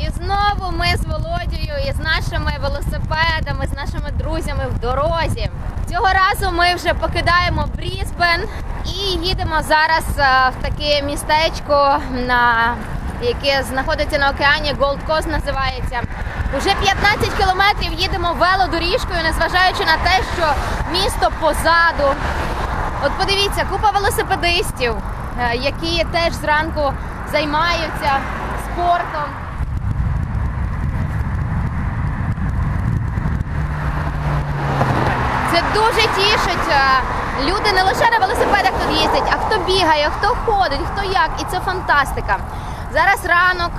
І знову ми з Володією і з нашими велосипедами, з нашими друзями в дорозі. Цього разу ми вже покидаємо Брізбен і їдемо зараз в таке містечко, яке знаходиться на океані, Голд Кост називається. Уже 15 кілометрів їдемо велодоріжкою, незважаючи на те, що місто позаду. От подивіться, купа велосипедистів, які теж зранку займаються спортом. Це дуже тішить. Люди не лише на велосипедах тут їздять, а хто бігає, хто ходить, хто як. І це фантастика. Зараз ранок,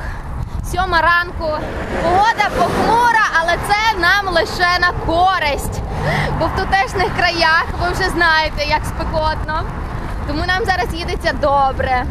7 ранку. Погода похмура, але це нам лише на користь. Бо в тутешніх краях ви вже знаєте, як спекотно. Тому нам зараз їдеться добре.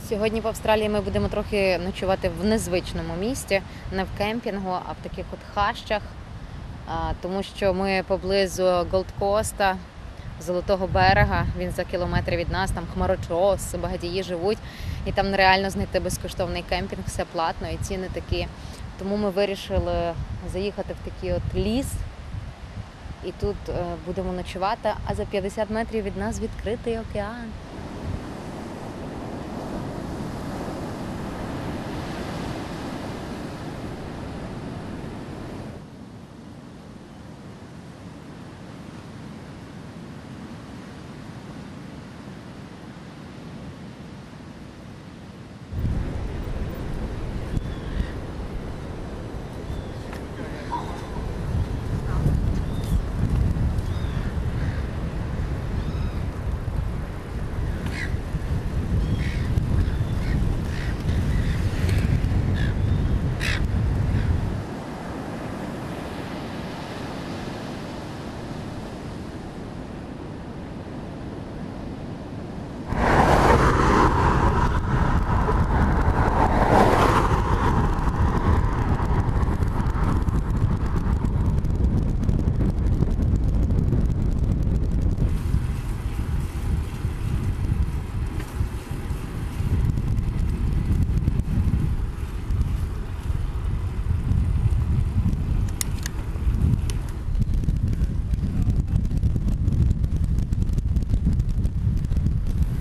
Сьогодні в Австралії ми будемо трохи ночувати в незвичному місці, не в кемпінгу, а в таких от хащах, тому що ми поблизу Голд-Коста, Золотого берега, він за кілометр від нас, там хмарочос, багатії живуть, і там нереально знайти безкоштовний кемпінг, все платно і ціни такі. Тому ми вирішили заїхати в такий от ліс, і тут будемо ночувати, а за 50 метрів від нас відкритий океан.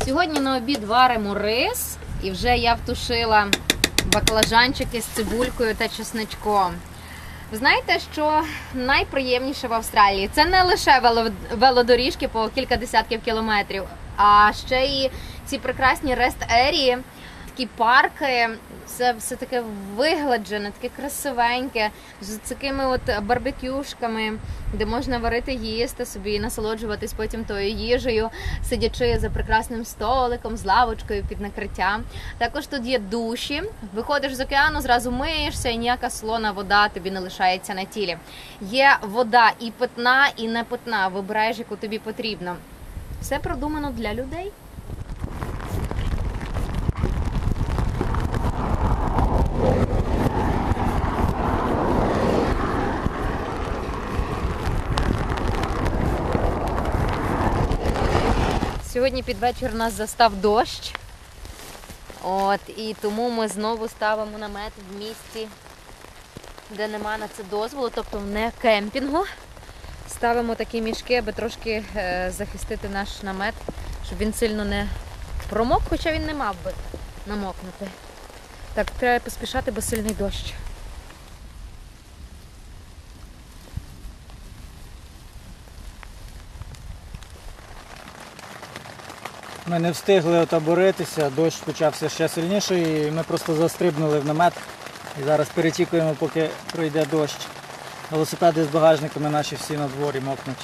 Сьогодні на обід варимо рис, і вже я втушила баклажанчики з цибулькою та чесничком. Ви знаєте, що найприємніше в Австралії? Це не лише велодоріжки по кілька десятків кілометрів, а ще і ці прекрасні рест-ерії, такі парки, все таке вигладжене, таке красивеньке, з такими от барбекюшками, де можна варити, їсти собі і насолоджуватись потім тою їжею, сидячи за прекрасним столиком, з лавочкою під накриттям. Також тут є душі. Виходиш з океану, зразу миєшся, і ніяка солона вода тобі не лишається на тілі. Є вода і питна, і не питна. Вибираєш, яку тобі потрібно. Все продумано для людей. Сьогодні під вечір нас застав дощ, і тому ми знову ставимо намет в місці, де нема на це дозволу, тобто не кемпінгу. Ставимо такі мішки, аби трошки захистити наш намет, щоб він сильно не промок, хоча він не мав би намокнути. Так, треба поспішати, бо сильний дощ. Ми не встигли отаборитися, дощ почався ще сильніше і ми просто застрибнули в намет. І зараз перечікуємо, поки пройде дощ. Велосипеди з багажниками наші всі на дворі мокнуть.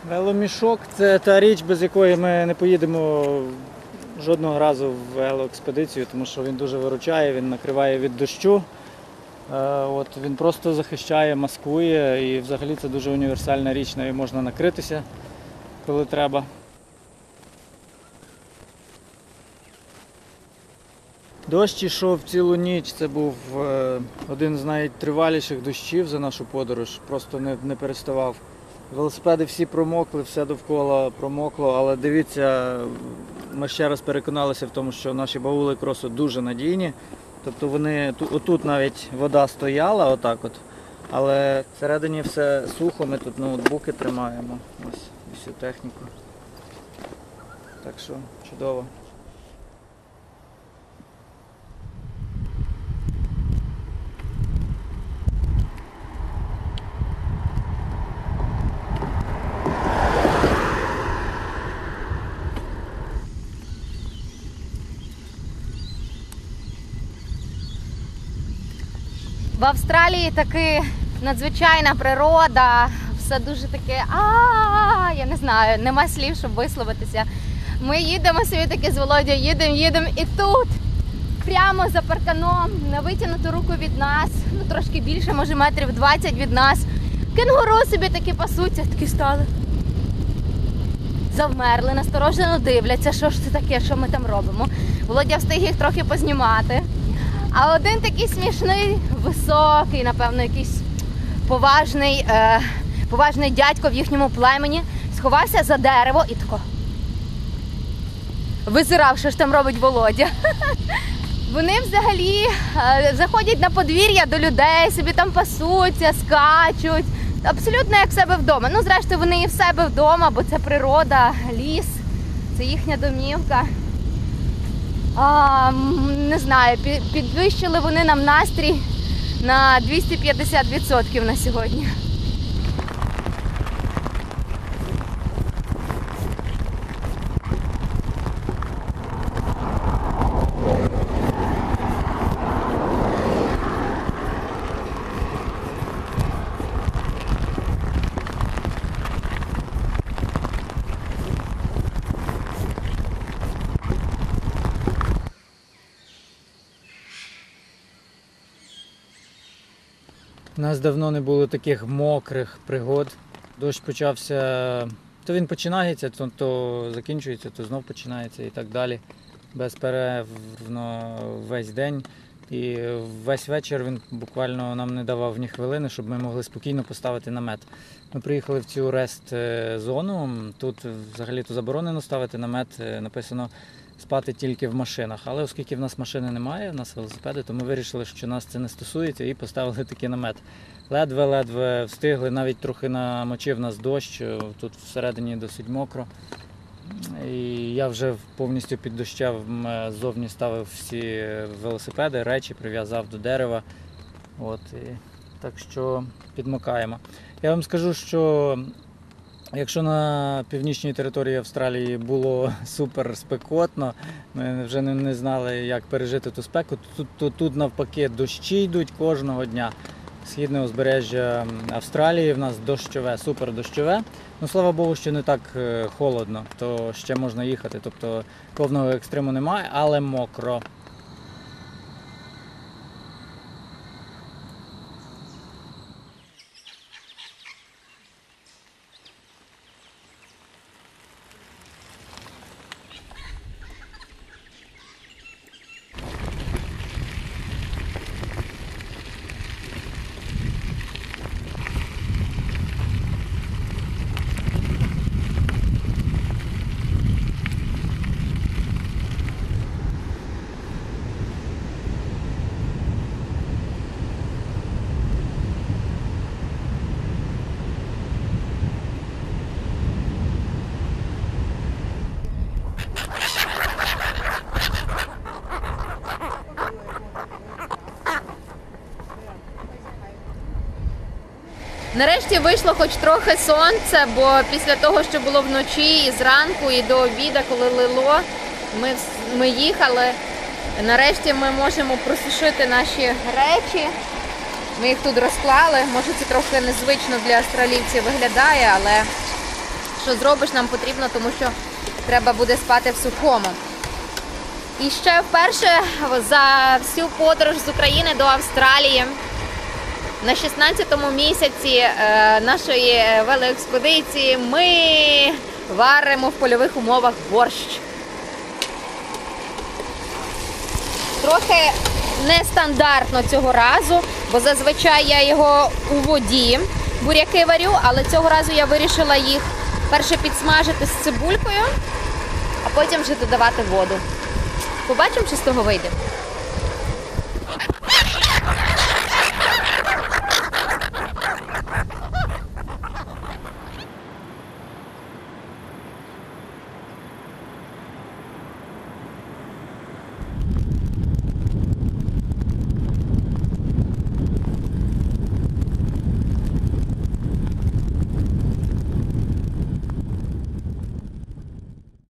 Веломішок – це та річ, без якої ми не поїдемо жодного разу в велоекспедицію, тому що він дуже виручає, він накриває від дощу. Він просто захищає, маскує і взагалі це дуже універсальна річ, нею можна накритися, коли треба. Дощ ішов цілу ніч, це був один з найтриваліших дощів за нашу подорож, просто не переставав. Велосипеди всі промокли, все довкола промокло, але дивіться, ми ще раз переконалися в тому, що наші баули кросу дуже надійні. Тобто вони, отут навіть вода стояла, отак от, але всередині все сухо, ми тут ноутбуки тримаємо, ось всю техніку. Так що чудово. В Австралії таки надзвичайна природа, все дуже таке, я не знаю, нема слів, щоб висловитися. Ми їдемо собі таке з Володією, їдемо і тут, прямо за парканом, на витягнуту руку від нас, трошки більше, може метрів 20 від нас, кенгуру собі такі пасуться, такі стали. Завмерли, насторожено дивляться, що ж це таке, що ми там робимо. Володя встиг їх трохи познімати. А один такий смішний, високий, напевно, якийсь поважний дядько в їхньому племені сховався за дерево і тако визирав, що ж там робить Володя. Вони взагалі заходять на подвір'я до людей, собі там пасуться, скачуть. Абсолютно як в себе вдома. Зрештою, вони і в себе вдома, бо це природа, ліс, це їхня домівка. Не знаю, підвищили вони нам настрій на 250% на сьогодні. У нас давно не було таких мокрих пригод. Дощ почався, то він починається, то закінчується, то знов починається і так далі. Безперервно весь день. І весь вечір він буквально нам не давав ні хвилини, щоб ми могли спокійно поставити намет. Ми приїхали в цю рест-зону, тут взагалі-то заборонено ставити намет, написано спати тільки в машинах. Але оскільки в нас машини немає, в нас велосипеди, то ми вирішили, що нас це не стосується і поставили такий намет. Ледве встигли, навіть трохи намочив нас дощ, тут всередині досить мокро. І я вже повністю під дощем ззовні ставив всі велосипеди, речі, прив'язав до дерева. Так що підмокаємо. Я вам скажу, що якщо на північній території Австралії було супер спекотно, ми вже не знали, як пережити ту спеку, то тут навпаки дощі йдуть кожного дня. Східне узбережжя Австралії в нас дощове, супер дощове. Слава Богу, що не так холодно, то ще можна їхати. Тобто повного екстриму немає, але мокро. Нарешті вийшло хоч трохи сонце, бо після того, що було вночі і зранку, і до обіду, коли лило, ми їхали. Нарешті ми можемо просушити наші речі. Ми їх тут розклали. Може, це трохи незвично для австралійців виглядає, але що зробиш, нам потрібно, тому що треба буде спати в сухому. І ще вперше за всю подорож з України до Австралії на 16-му місяці нашої велоекспедиції ми варимо в польових умовах борщ. Трохи нестандартно цього разу, бо зазвичай я його у воді буряки варю, але цього разу я вирішила їх перше підсмажити з цибулькою, а потім вже додавати воду. Побачимо, що з того вийде.